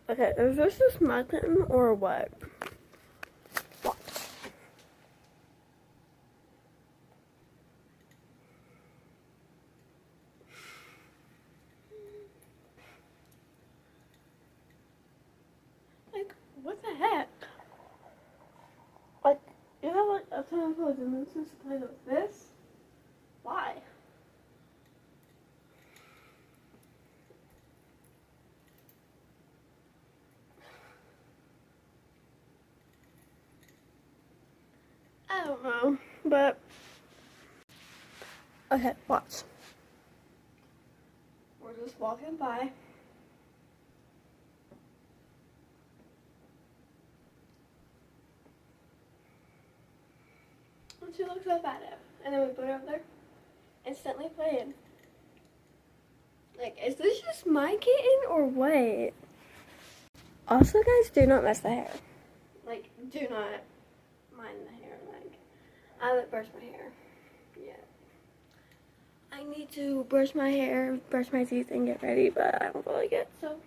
Okay, is this just my kitten or what? What? Like, what the heck? Like, you have like a ton of dimensions to play with this? Why? I don't know, but okay, watch. We're just walking by. And she looks up at it. And then we put it up there. Instantly playing. Like, is this just my kitten or what? Also, guys, do not mess the hair. Like, do not mind the hair. Like, I haven't brushed my hair yet. I need to brush my hair, brush my teeth, and get ready, but I don't feel like it, so.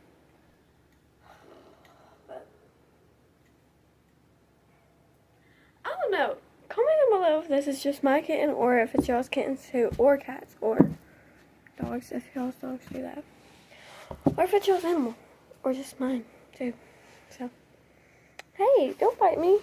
But, I don't know. Comment down below if this is just my kitten or if it's y'all's kittens too, or cats, or dogs, if y'all's dogs do that. Or if it's y'all's animal, or just mine too. So, hey, don't bite me.